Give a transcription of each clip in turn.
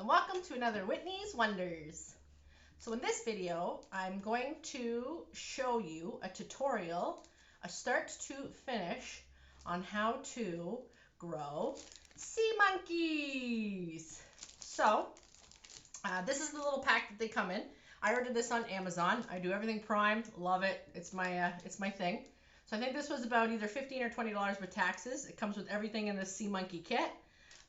and welcome to another Whitney's Wonders. So in this video, I'm going to show you a tutorial, a start to finish, on how to grow sea monkeys. So this is the little pack that they come in. I ordered this on Amazon. I do everything Prime, love it. It's my thing. So I think this was about either $15 or $20 with taxes. It comes with everything in the sea monkey kit.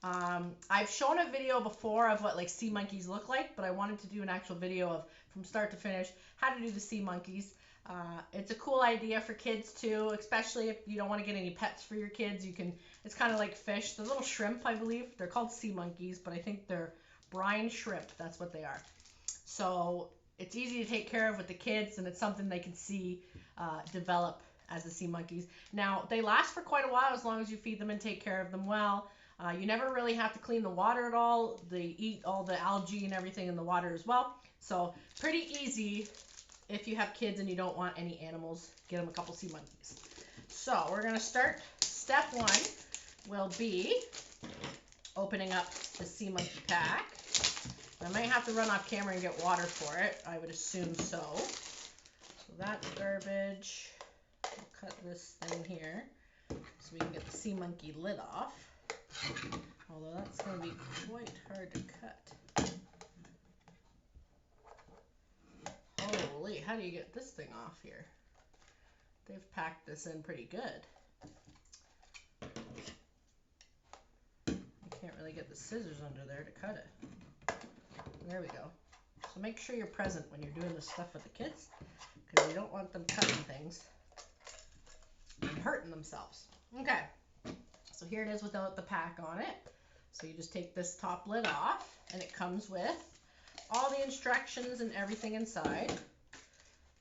I've shown a video before of what like sea monkeys look like, but I wanted to do an actual video of from start to finish how to do the sea monkeys. It's a cool idea for kids too, especially if you don't want to get any pets for your kids. You can. It's kind of like fish. The little shrimp, I believe. They're called sea monkeys, but I think they're brine shrimp. That's what they are. So it's easy to take care of with the kids, and it's something they can see develop as the sea monkeys. Now, they last for quite a while as long as you feed them and take care of them well. You never really have to clean the water at all. They eat all the algae and everything in the water as well. So pretty easy if you have kids and you don't want any animals. Get them a couple sea monkeys. So we're going to start. Step one will be opening up the sea monkey pack. I might have to run off camera and get water for it. I would assume so. So that's garbage. I'll cut this thing here so we can get the sea monkey lid off. Although that's going to be quite hard to cut. Holy, how do you get this thing off here? They've packed this in pretty good. I can't really get the scissors under there to cut it. There we go. So make sure you're present when you're doing this stuff with the kids, because you don't want them cutting things and hurting themselves. Okay, so here it is without the pack on it. So you just take this top lid off, and it comes with all the instructions and everything inside.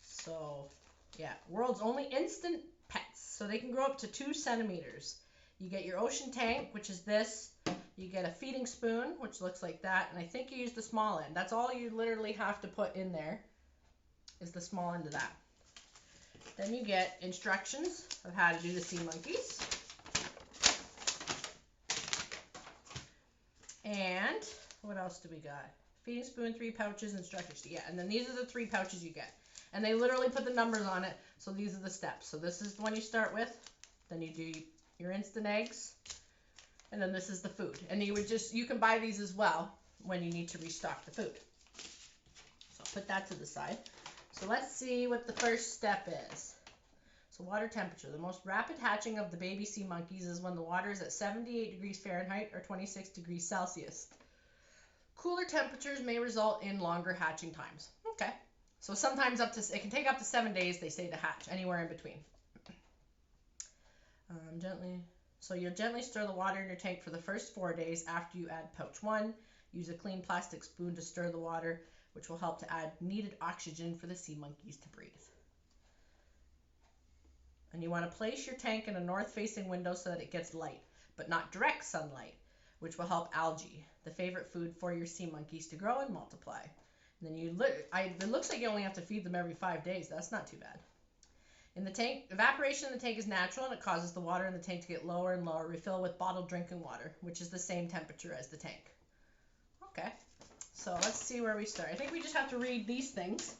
So yeah, world's only instant pets. So they can grow up to 2 centimeters. You get your ocean tank, which is this. You get a feeding spoon, which looks like that, and I think you use the small end. That's all you literally have to put in there, is the small end of that. Then you get instructions of how to do the sea monkeys. And what else do we got? Feeding spoon, 3 pouches, instructions. Yeah, and then these are the 3 pouches you get. And they literally put the numbers on it, so these are the steps. So this is the one you start with. Then you do your instant eggs. And then this is the food. And you can buy these as well when you need to restock the food. So I'll put that to the side. So let's see what the first step is. So water temperature. The most rapid hatching of the baby sea monkeys is when the water is at 78 degrees Fahrenheit or 26 degrees Celsius. Cooler temperatures may result in longer hatching times. Okay. So sometimes it can take up to 7 days, they say, to hatch, anywhere in between. So you'll gently stir the water in your tank for the first 4 days after you add pouch 1. Use a clean plastic spoon to stir the water, which will help to add needed oxygen for the sea monkeys to breathe. And you want to place your tank in a north-facing window so that it gets light, but not direct sunlight, which will help algae, the favorite food for your sea monkeys, to grow and multiply. And then it looks like you only have to feed them every 5 days. That's not too bad. In the tank, evaporation in the tank is natural, and it causes the water in the tank to get lower and lower. Refill with bottled drinking water, which is the same temperature as the tank. Okay, so let's see where we start. I think we just have to read these things,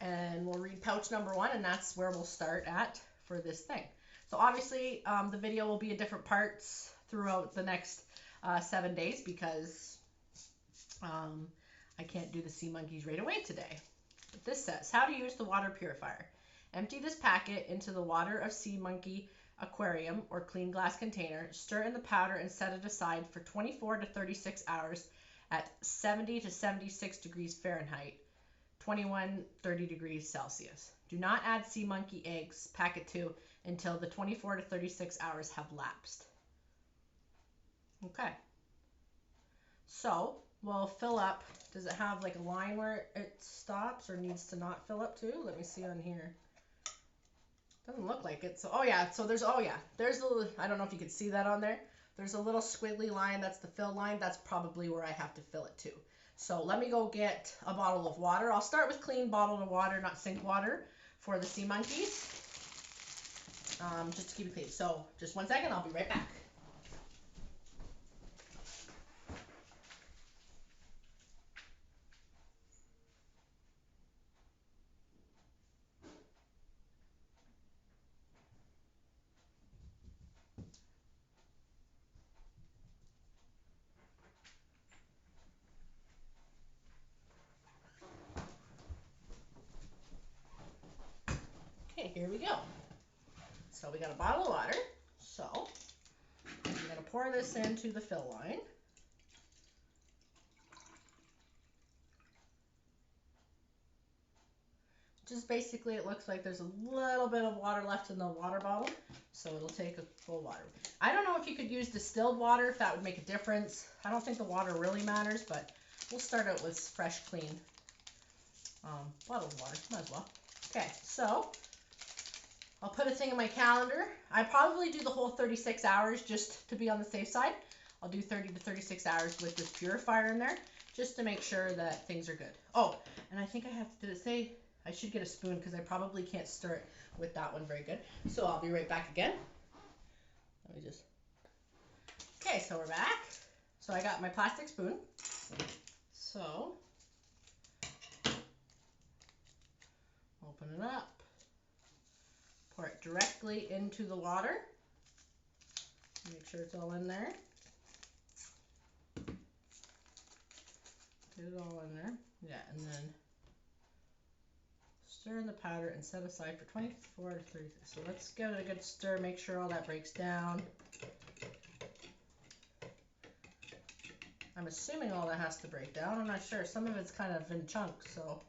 and we'll read pouch number 1, and that's where we'll start at for this thing. So obviously, the video will be in different parts throughout the next 7 days because I can't do the sea monkeys right away today. But this says, how to use the water purifier. Empty this packet into the water of sea monkey aquarium or clean glass container. Stir in the powder and set it aside for 24 to 36 hours at 70 to 76 degrees Fahrenheit, 30 degrees Celsius. Do not add sea monkey eggs, packet 2, until the 24 to 36 hours have lapsed. Okay. So we'll fill up. Does it have like a line where it stops or needs to not fill up too? Let me see on here. Doesn't look like it. So, there's a little, I don't know if you can see that on there. There's a little squiggly line. That's the fill line. That's probably where I have to fill it to. So let me go get a bottle of water. I'll start with clean bottled water, not sink water, for the sea monkeys. Just to keep it clean. So just 1 second. I'll be right back. we got a bottle of water. So I'm going to pour this into the fill line. Just basically, it looks like there's a little bit of water left in the water bottle, so it'll take a full water. I don't know if you could use distilled water, if that would make a difference. I don't think the water really matters, but we'll start out with fresh, clean bottled water. Might as well. Okay, so I'll put a thing in my calendar. I probably do the whole 36 hours just to be on the safe side. I'll do 30 to 36 hours with this purifier in there, just to make sure that things are good. Oh, and I think I have to say, I should get a spoon because I probably can't stir it with that one very good. So I'll be right back again. Let me just... Okay, so we're back. So I got my plastic spoon. So open it up. Pour it directly into the water. Make sure it's all in there. Get it all in there. Yeah, and then stir in the powder and set aside for 24 to 30. So let's give it a good stir, make sure all that breaks down. I'm assuming all that has to break down. I'm not sure. Some of it's kind of in chunks, so.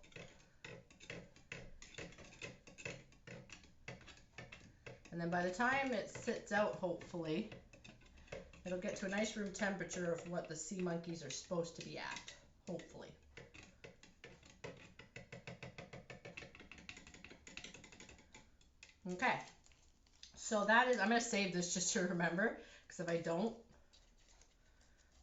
And then by the time it sits out, hopefully, it'll get to a nice room temperature of what the sea monkeys are supposed to be at, hopefully. Okay, so that is, I'm going to save this just to remember, because if I don't,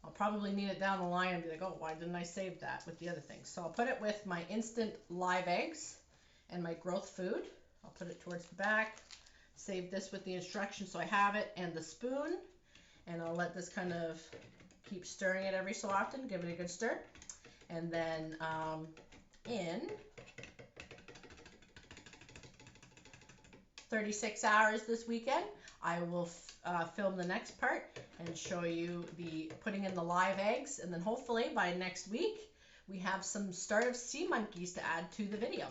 I'll probably need it down the line and be like, oh, why didn't I save that with the other things? So I'll put it with my instant live eggs and my growth food. I'll put it towards the back, save this with the instructions so I have it, and the spoon, and I'll let this kind of keep stirring it every so often, give it a good stir, and then in 36 hours this weekend, I will film the next part and show you the putting in the live eggs, and then hopefully by next week we have some start of sea monkeys to add to the video.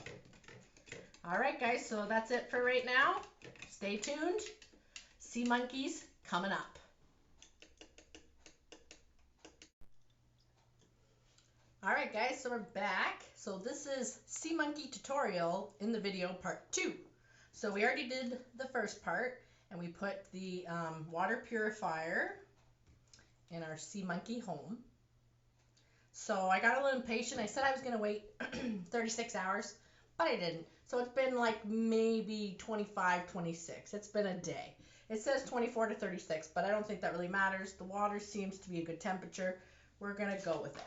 Alright guys, so that's it for right now. Stay tuned. Sea monkeys coming up. Alright guys, so we're back. So this is sea monkey tutorial in the video part 2. So we already did the first part, and we put the water purifier in our sea monkey home. So I got a little impatient. I said I was going to wait 36 hours, but I didn't. So it's been like maybe 25, 26. It's been a day. It says 24 to 36, but I don't think that really matters. The water seems to be a good temperature. We're going to go with it.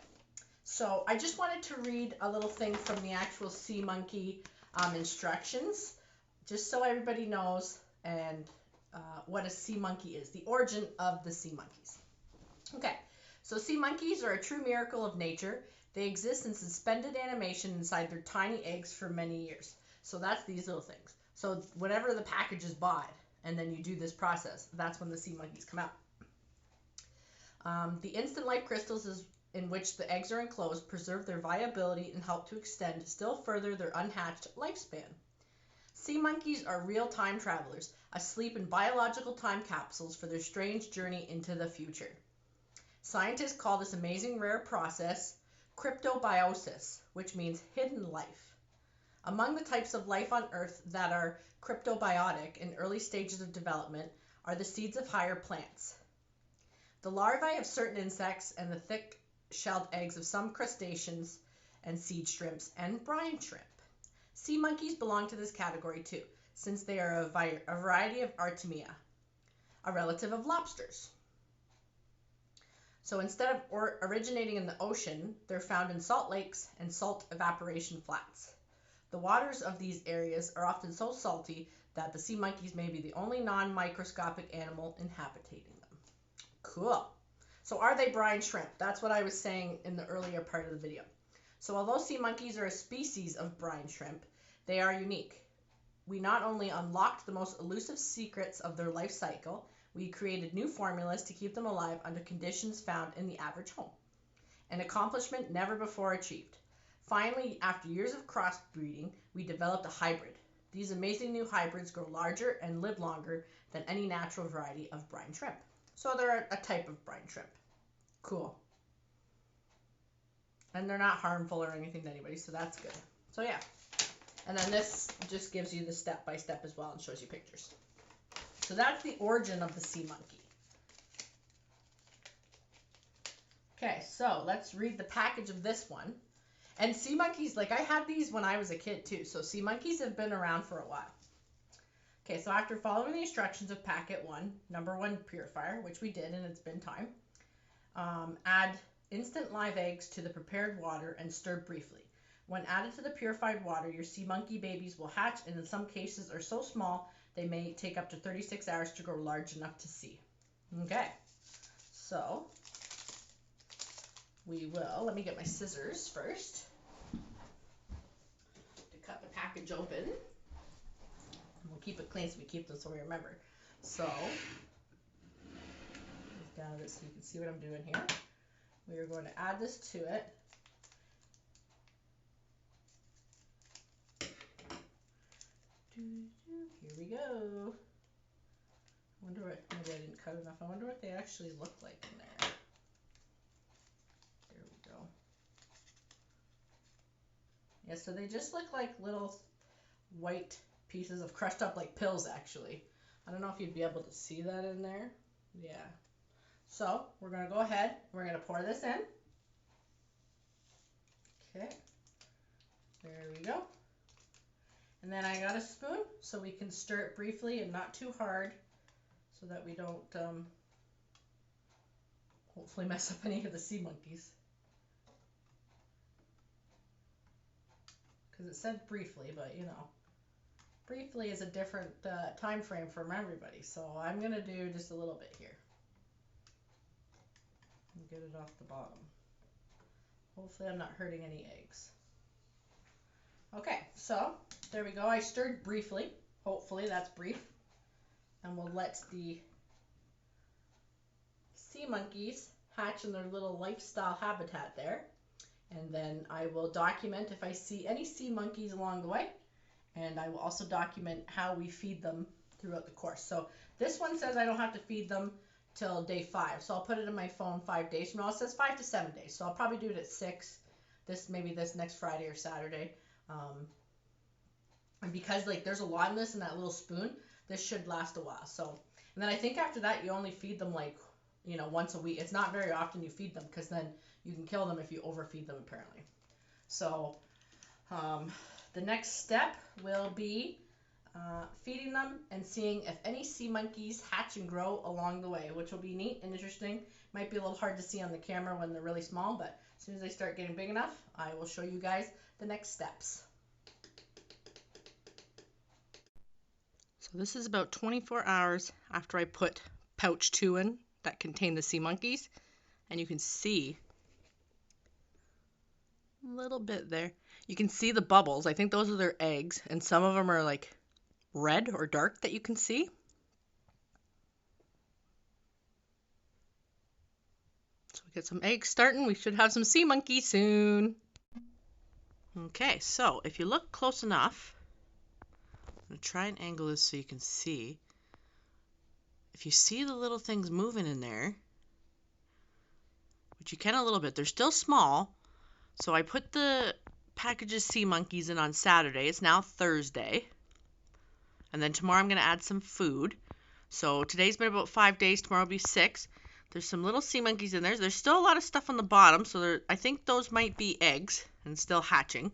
So I just wanted to read a little thing from the actual sea monkey instructions, just so everybody knows and what a sea monkey is, the origin of the sea monkeys. Okay, so sea monkeys are a true miracle of nature. They exist in suspended animation inside their tiny eggs for many years. So that's these little things. So whenever the package is bought and then you do this process, that's when the sea monkeys come out. The instant life crystals in which the eggs are enclosed preserve their viability and help to extend still further their unhatched lifespan. Sea monkeys are real time travelers, asleep in biological time capsules for their strange journey into the future. Scientists call this amazing rare process cryptobiosis, which means hidden life. Among the types of life on Earth that are cryptobiotic in early stages of development are the seeds of higher plants, the larvae of certain insects, and the thick-shelled eggs of some crustaceans and seed shrimps and brine shrimp. Sea monkeys belong to this category too, since they are a variety of Artemia, a relative of lobsters. So instead of originating in the ocean, they're found in salt lakes and salt evaporation flats. The waters of these areas are often so salty that the sea monkeys may be the only non-microscopic animal inhabiting them. Cool. So are they brine shrimp? That's what I was saying in the earlier part of the video. So although sea monkeys are a species of brine shrimp, they are unique. We not only unlocked the most elusive secrets of their life cycle, we created new formulas to keep them alive under conditions found in the average home. An accomplishment never before achieved. Finally, after years of crossbreeding, we developed a hybrid, These amazing new hybrids grow larger and live longer than any natural variety of brine shrimp. So they're a type of brine shrimp. Cool. And they're not harmful or anything to anybody, so that's good. So yeah. And then this just gives you the step-by-step as well and shows you pictures. So that's the origin of the sea monkey. Okay, so let's read the package of this one. And sea monkeys, like I had these when I was a kid too, so sea monkeys have been around for a while. Okay, so after following the instructions of packet 1, number 1 Purifier, which we did and it's been time, add instant live eggs to the prepared water and stir briefly. When added to the purified water, your sea monkey babies will hatch and in some cases are so small they may take up to 36 hours to grow large enough to see. Okay, so we will, let me get my scissors first to cut the package open. And we'll keep it clean so we keep this so we remember. So, down this so you can see what I'm doing here. We are going to add this to it. Here we go. I wonder what, maybe I didn't cut enough. I wonder what they actually look like in there. There we go. Yeah, so they just look like little white pieces of crushed up like pills actually. I don't know if you'd be able to see that in there. Yeah. So we're going to go ahead. We're going to pour this in. Okay. There we go. And then I got a spoon so we can stir it briefly and not too hard so that we don't hopefully mess up any of the sea monkeys. Because it said briefly, but you know, briefly is a different time frame from everybody. So I'm going to do just a little bit here. And get it off the bottom. Hopefully I'm not hurting any eggs. Okay, so there we go. I stirred briefly. Hopefully that's brief. And we'll let the sea monkeys hatch in their little lifestyle habitat there. And then I will document if I see any sea monkeys along the way. And I will also document how we feed them throughout the course. So this one says I don't have to feed them till day 5. So I'll put it in my phone 5 days from now. It says 5 to 7 days. So I'll probably do it at 6. Maybe this next Friday or Saturday. And because like there's a lot in this in that little spoon, this should last a while. So, and then I think after that you only feed them like, you know, once a week. It's not very often you feed them because then you can kill them if you overfeed them apparently. So, the next step will be feeding them and seeing if any sea monkeys hatch and grow along the way, which will be neat and interesting. Might be a little hard to see on the camera when they're really small, but as soon as they start getting big enough, I will show you guys the next steps. So this is about 24 hours after I put pouch 2 in that contain the sea monkeys, and you can see a little bit there. You can see the bubbles. I think those are their eggs, and some of them are like red or dark that you can see. So we get some eggs starting. We should have some sea monkeys soon. Okay, so if you look close enough, I'm going to try and angle this so you can see. If you see the little things moving in there, which you can a little bit, they're still small. So I put the packages sea monkeys in on Saturday. It's now Thursday. And then tomorrow I'm going to add some food. So today's been about 5 days. Tomorrow will be 6. There's some little sea monkeys in there. There's still a lot of stuff on the bottom. So I think those might be eggs and still hatching.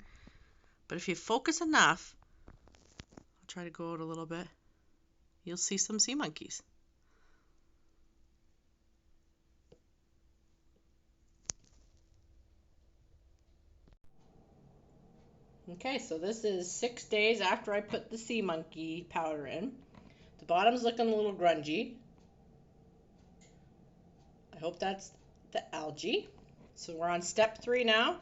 But if you focus enough, I'll try to go out a little bit, you'll see some sea monkeys. Okay, so this is 6 days after I put the sea monkey powder in. The bottom's looking a little grungy. I hope that's the algae. So we're on step 3 now.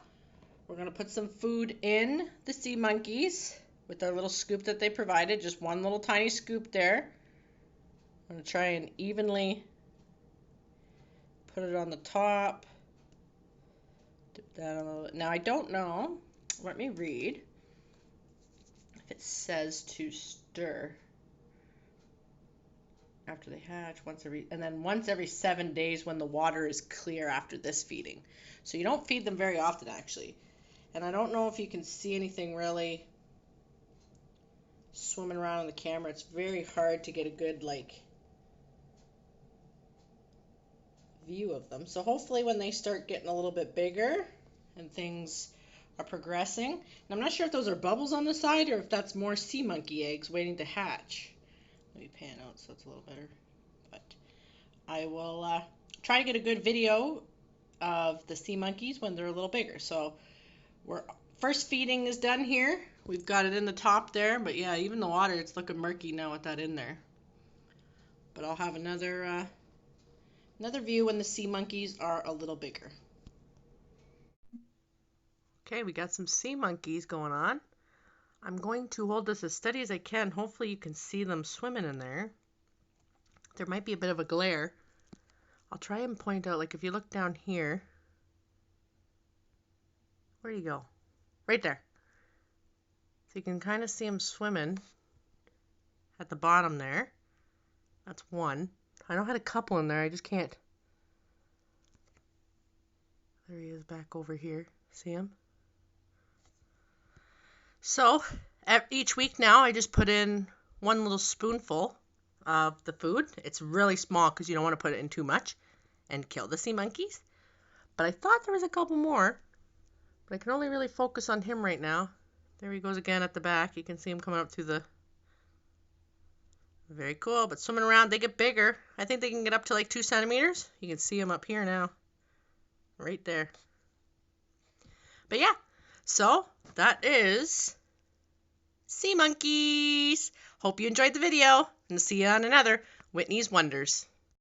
We're going to put some food in the sea monkeys with our little scoop that they provided. Just one little tiny scoop there. I'm going to try and evenly put it on the top. Dip that on a little. Now I don't know. Let me read. it says to stir after they hatch once every 7 days when the water is clear after this feeding. So you don't feed them very often, actually. And I don't know if you can see anything really swimming around in the camera. It's very hard to get a good view of them. So hopefully when they start getting a little bit bigger and things are progressing, and I'm not sure if those are bubbles on the side or if that's more sea monkey eggs waiting to hatch. Let me pan out so it's a little better. But I will try to get a good video of the sea monkeys when they're a little bigger. So first feeding is done here. We've got it in the top there, but yeah, even the water, it's looking murky now with that in there. But I'll have another view when the sea monkeys are a little bigger. Okay, we got some sea monkeys going on. I'm going to hold this as steady as I can. Hopefully you can see them swimming in there. There might be a bit of a glare. I'll try and point out, like if you look down here, where do you go? Right there. So you can kind of see them swimming at the bottom there. That's one. I know I had a couple in there, I just can't. There he is back over here. See him? So each week now I just put in one little spoonful of the food. It's really small because you don't want to put it in too much and kill the sea monkeys. But I thought there was a couple more, but I can only really focus on him right now. There he goes again at the back. You can see him coming up through the... Very cool, but swimming around, they get bigger. I think they can get up to like 2 centimeters. You can see them up here now. Right there. But yeah, so that is sea monkeys. Hope you enjoyed the video, and see you on another Whitney's Wonders.